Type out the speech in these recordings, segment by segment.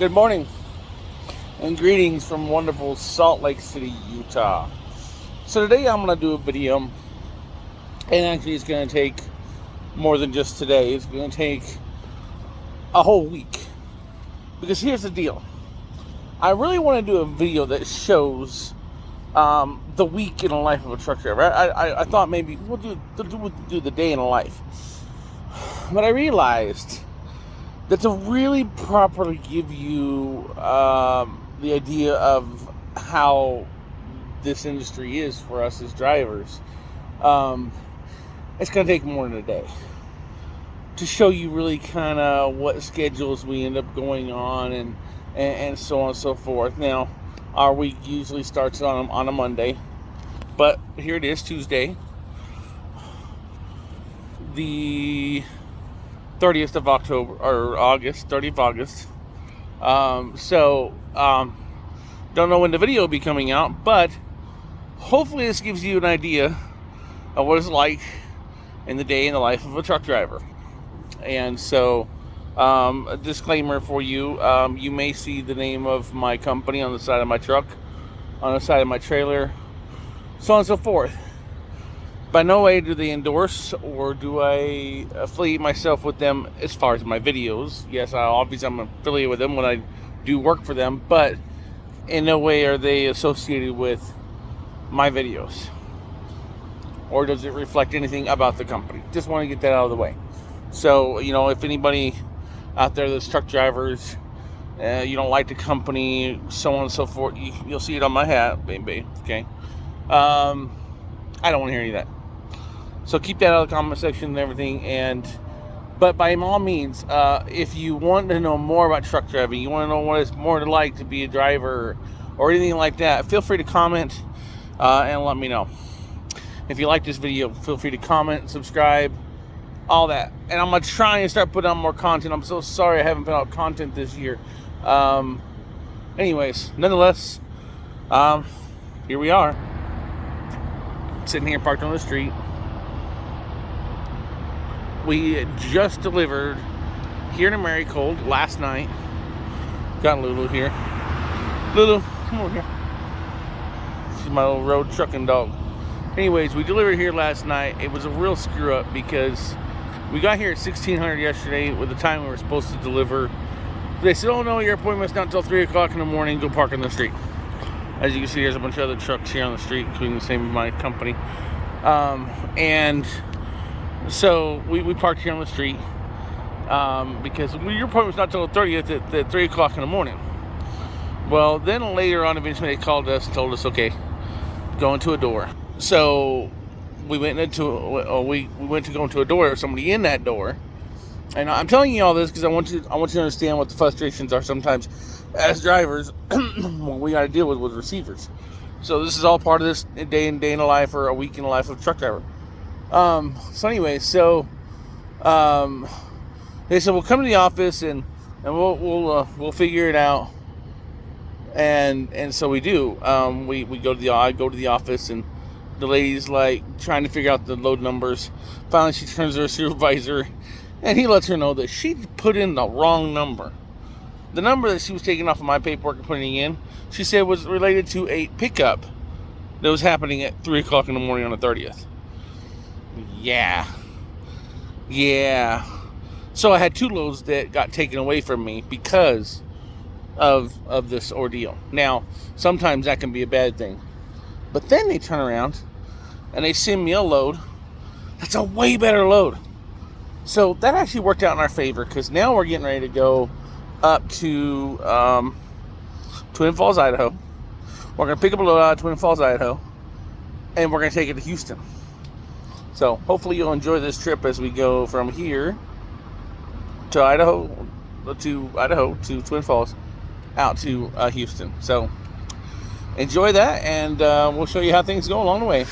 Good morning and greetings from wonderful Salt Lake City, Utah. So today I'm going to do a video, and actually it's going to take more than just today. It's going to take a whole week. Because here's the deal. I really want to do a video that shows the week in the life of a truck driver. I thought maybe we'll do the day in the life. But I realized that to really properly give you the idea of how this industry is for us as drivers, it's going to take more than a day to show you really kind of what schedules we end up going on and so on and so forth. Now, our week usually starts on a Monday, but here it is, Tuesday, the 30th of October, or August, 30th of August. Don't know when the video will be coming out, but hopefully this gives you an idea of what it's like in the day in the life of a truck driver. And so, a disclaimer for you, you may see the name of my company on the side of my truck, on the side of my trailer, so on and so forth. By no way do they endorse or do I affiliate myself with them as far as my videos. Yes, obviously I'm affiliated with them when I do work for them, but in no way are they associated with my videos. Or does it reflect anything about the company? Just want to get that out of the way. So, if anybody out there that's truck drivers, you don't like the company, so on and so forth, you'll see it on my hat, baby, okay? I don't want to hear any of that. So keep that out of the comment section and everything. But by all means, if you want to know more about truck driving, you want to know what it's more like to be a driver or anything like that, feel free to comment and let me know. If you like this video, feel free to comment, subscribe, all that. And I'm going to try and start putting out more content. I'm so sorry I haven't put out content this year. Anyways, nonetheless, here we are. Sitting here parked on the street. We just delivered here in Maricold last night. Got Lulu here. Lulu, come over here. She's my little road trucking dog. Anyways, we delivered here last night. It was a real screw up because we got here at 1600 yesterday with the time we were supposed to deliver. They said, oh no, your appointment's not until 3 o'clock in the morning. Go park on the street. As you can see, there's a bunch of other trucks here on the street, including the same of my company. And so we parked here on the street because your appointment's not until the 30th at 3 o'clock in the morning. Well, then later on, eventually they called us and told us, okay, go into a door. So we went to go into a door. There was somebody in that door. And I'm telling you all this because I want you to understand what the frustrations are sometimes as drivers what we got to deal with receivers. So this is all part of this day in the life or a week in the life of a truck driver. So anyway, they said we'll come to the office and we'll figure it out. And so we do. I go to the office and the lady's like trying to figure out the load numbers. Finally, she turns to her supervisor and he lets her know that she put in the wrong number. The number that she was taking off of my paperwork and putting in, she said was related to a pickup that was happening at 3 o'clock in the morning on the 30th. Yeah. So I had 2 loads that got taken away from me because of this ordeal. Now, sometimes that can be a bad thing. But then they turn around and they send me a load that's a way better load. So that actually worked out in our favor because now we're getting ready to go up to Twin Falls, Idaho. We're going to pick up a load out of Twin Falls, Idaho, and we're going to take it to Houston. So hopefully you'll enjoy this trip as we go from here to Idaho to Twin Falls out to Houston. So enjoy that, and we'll show you how things go along the way.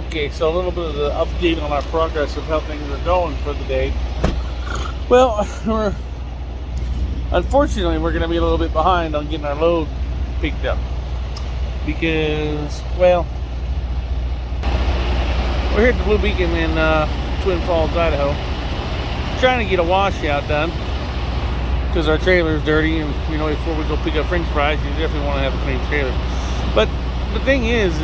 Okay, so a little bit of the update on our progress of how things are going for the day. Well, unfortunately, we're going to be a little bit behind on getting our load picked up because, well, we're here at the Blue Beacon in Twin Falls, Idaho, trying to get a washout done because our trailer's dirty, and you know, before we go pick up French fries, you definitely want to have a clean trailer. But the thing is,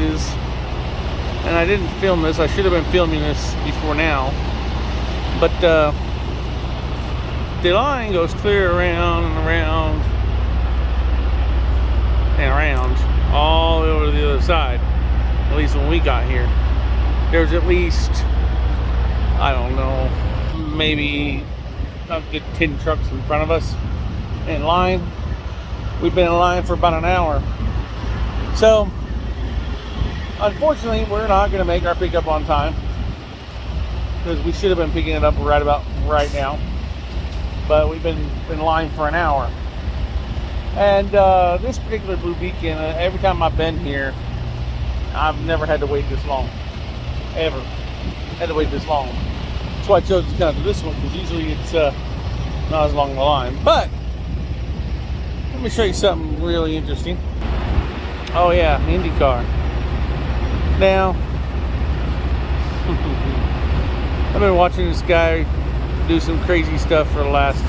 and I didn't film this. I should have been filming this before now, but the line goes clear around and around and around all the way over to the other side. At least when we got here, there's at least, I don't know, maybe a good 10 trucks in front of us in line. We've been in line for about an hour. So unfortunately, we're not going to make our pickup on time because we should have been picking it up right about right now. But we've been in line for an hour. And this particular Blue Beacon, every time I've been here, I've never had to wait this long. Ever had to wait this long. That's why I chose to come to this one, because usually it's not as long of a line. But let me show you something really interesting. Oh yeah, IndyCar. Now, I've been watching this guy do some crazy stuff for the last,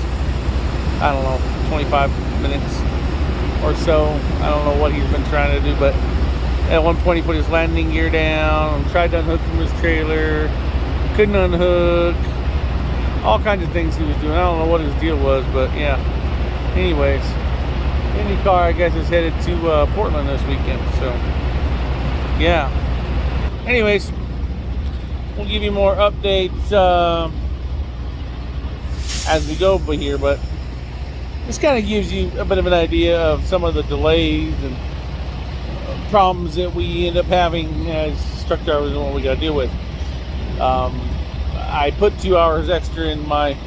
I don't know, 25 minutes or so. I don't know what he's been trying to do, but at one point he put his landing gear down, tried to unhook from his trailer, couldn't unhook, all kinds of things he was doing. I don't know what his deal was, but yeah. Anyways, IndyCar, I guess, is headed to Portland this weekend, so yeah. Anyways, we'll give you more updates as we go here, but this kind of gives you a bit of an idea of some of the delays and problems that we end up having as truck drivers and what we got to deal with. I put 2 hours extra in my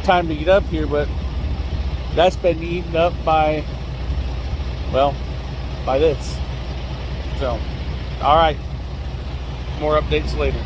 time to get up here, but that's been eaten up by, well, by this. So, all right, more updates later.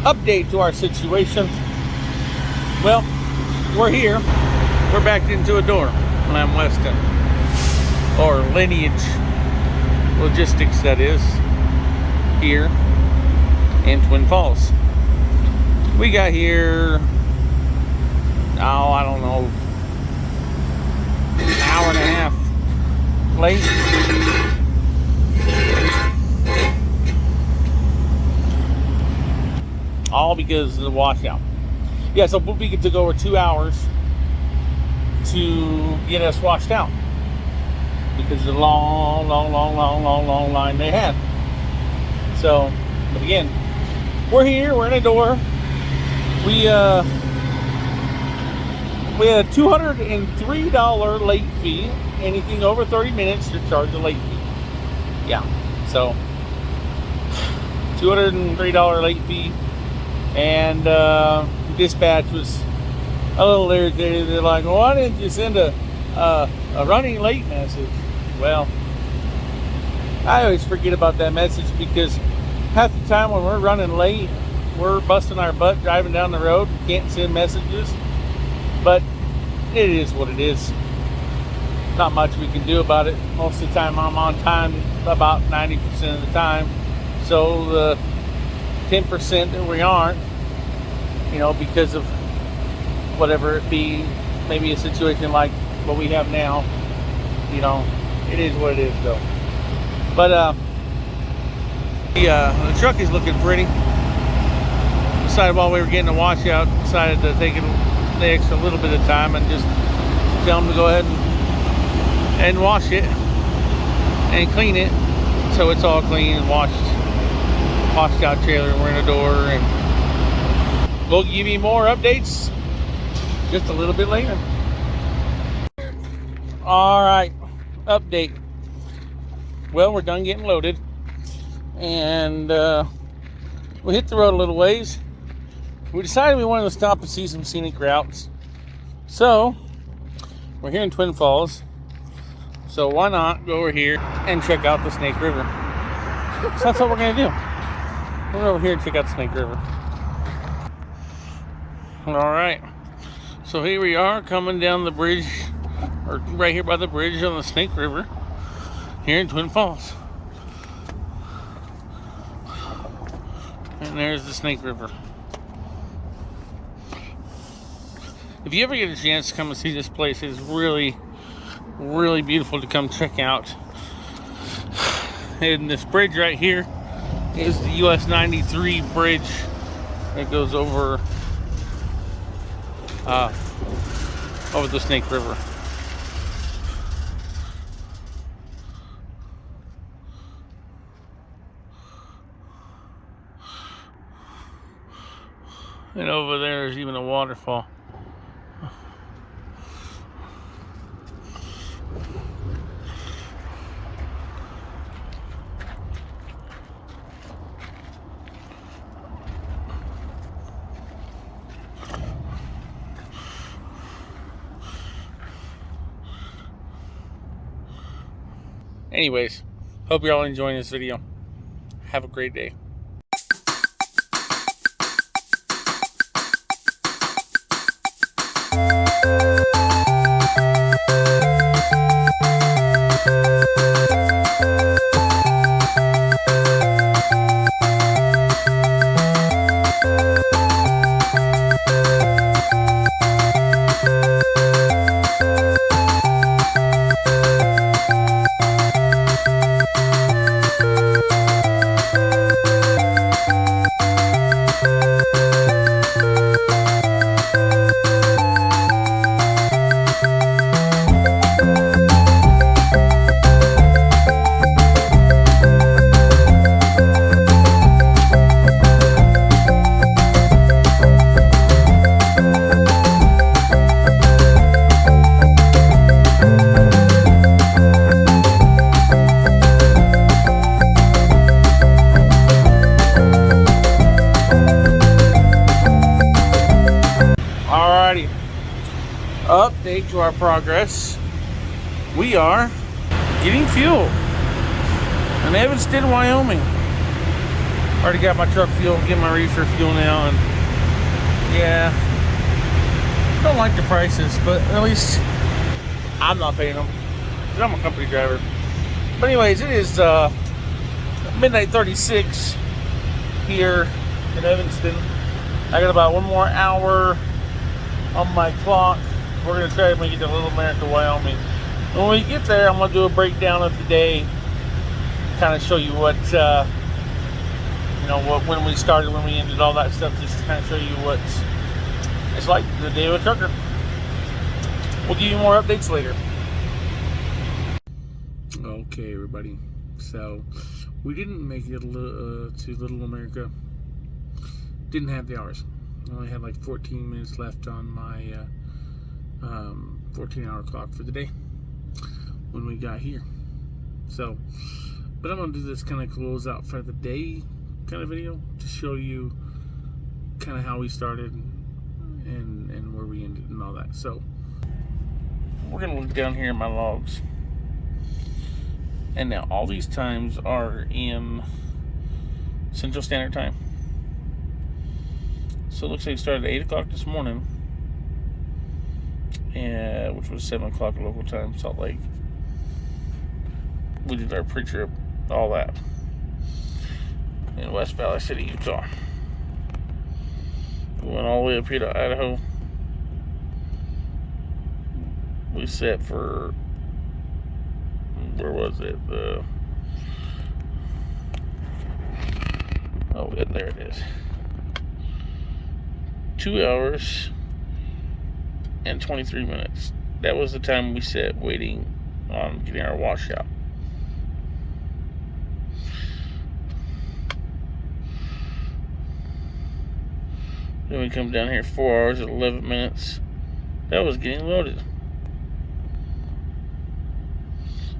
update to our situation. Well, we're here. We're backed into a door when I'm Weston, or Lineage Logistics, that is, here in Twin Falls. We got here, I don't know, an hour and a half late. All because of the washout. Yeah, so we took over 2 hours to get us washed out because of the long line they had. So, but again, we're here, we're in a door. We had a $203 late fee. Anything over 30 minutes, you're charged a late fee. Yeah, so $203 late fee. And dispatch was a little irritated. They're like, well, why didn't you send a running late message? Well, I always forget about that message because half the time when we're running late, we're busting our butt driving down the road. We can't send messages. But it is what it is. Not much we can do about it. Most of the time I'm on time about 90% of the time. So the 10% that we aren't, because of whatever it be, maybe a situation like what we have now, it is what it is though. But the truck is looking pretty. Decided while we were getting a washout, decided to take the extra little bit of time and just tell them to go ahead and wash it and clean it so it's all clean and washed out trailer. We're in a door, and we'll give you more updates just a little bit later. All right, update. Well, we're done getting loaded, and we hit the road a little ways. We decided we wanted to stop and see some scenic routes, so we're here in Twin Falls, so why not go over here and check out the Snake River. So that's what we're gonna do. We're over here to check out Snake River. Alright, so here we are coming down the bridge, or right here by the bridge on the Snake River, here in Twin Falls. And there's the Snake River. If you ever get a chance to come and see this place, it's really, really beautiful to come check out. And this bridge right here is the US 93 bridge that goes over the Snake River. And over there is even a waterfall. Anyways, hope you're all enjoying this video. Have a great day. Update to our progress. We are getting fuel in Evanston, Wyoming. Already got my truck fuel, get my reefer fuel now, and yeah, don't like the prices, but at least I'm not paying them, because I'm a company driver. But anyways, it is midnight 36 here in Evanston. I got about one more hour on my clock. We're going to try to make it to Little America, Wyoming. When we get there, I'm going to do a breakdown of the day, kind of show you what, when we started, when we ended, all that stuff, just to kind of show you what it's like the day of a trucker. We'll give you more updates later. Okay, everybody. So, we didn't make it to Little America. Didn't have the hours. I only had like 14 minutes left on my 14-hour clock for the day when we got here. So, but I'm going to do this kind of close out for the day kind of video to show you kind of how we started and where we ended and all that. So, we're going to look down here in my logs. And now all these times are in Central Standard Time. So it looks like it started at 8 o'clock this morning, which was 7 o'clock local time, Salt Lake. We did our pre-trip, all that, in West Valley City, Utah. We went all the way up here to Idaho. We set for, where was it? There it is. 2 hours and 23 minutes. That was the time we set waiting on getting our washout. Then we come down here 4 hours and 11 minutes. That was getting loaded.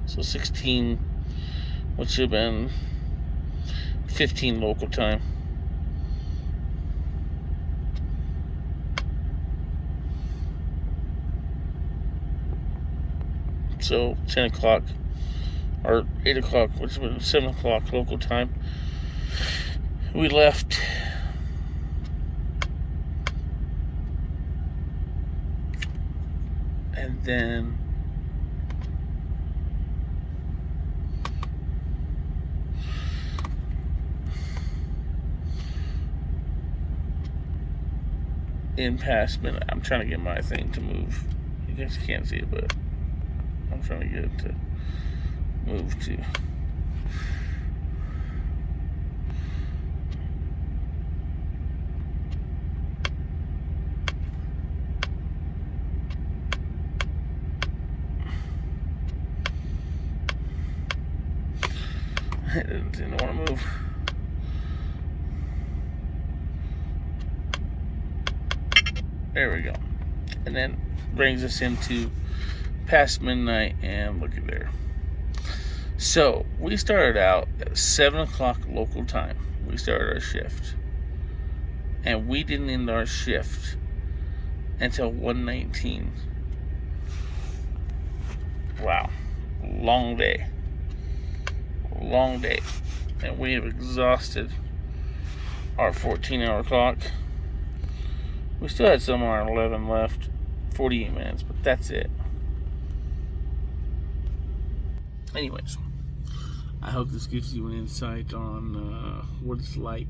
So 16, which should have been 15 local time. So 10 o'clock or 8 o'clock, which would have been 7 o'clock local time, we left. And then in past minute, I'm trying to get my thing to move. You guys can't see it, but I'm trying to get it to move to. It didn't want to move. There we go. And then brings us into past midnight, and look at there. So we started out at 7 o'clock local time. We started our shift, and we didn't end our shift until 1:19. Wow, long day, and we have exhausted our 14-hour clock. We still had some on our 11 left, 48 minutes, but that's it. Anyways, I hope this gives you an insight on what it's like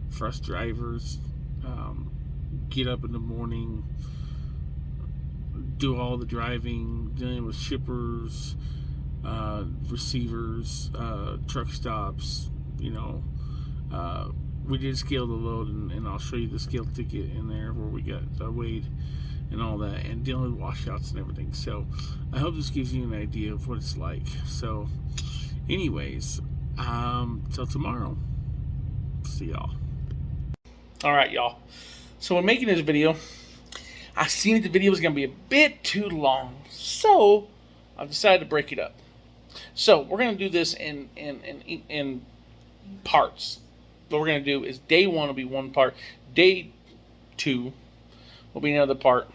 for us drivers. Get up in the morning, do all the driving, dealing with shippers, receivers, truck stops. We did scale the load, and I'll show you the scale ticket in there where we got weighed and all that, and dealing with washouts and everything. So I hope this gives you an idea of what it's like. So anyways, till tomorrow, see y'all. All right, y'all, so when making this video, I seen that the video was gonna be a bit too long, so I decided to break it up. So we're gonna do this in parts. What we're gonna do is day one will be one part, day two will be another part.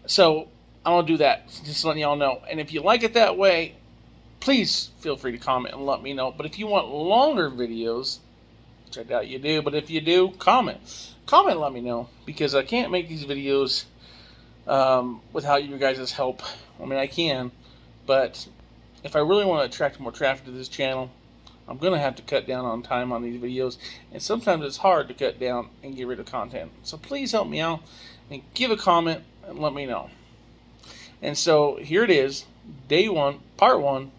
So I'm gonna do that, just letting y'all know. And if you like it that way, please feel free to comment and let me know. But if you want longer videos, which I doubt you do, but if you do, comment. Comment, let me know, because I can't make these videos without you guys' help. I mean, I can, but if I really want to attract more traffic to this channel, I'm going to have to cut down on time on these videos, and sometimes it's hard to cut down and get rid of content. So please help me out and give a comment and let me know. And so here it is, day one, part one.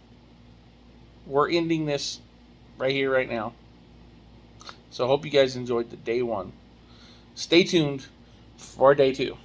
We're ending this right here, right now. So I hope you guys enjoyed the day one. Stay tuned for day two.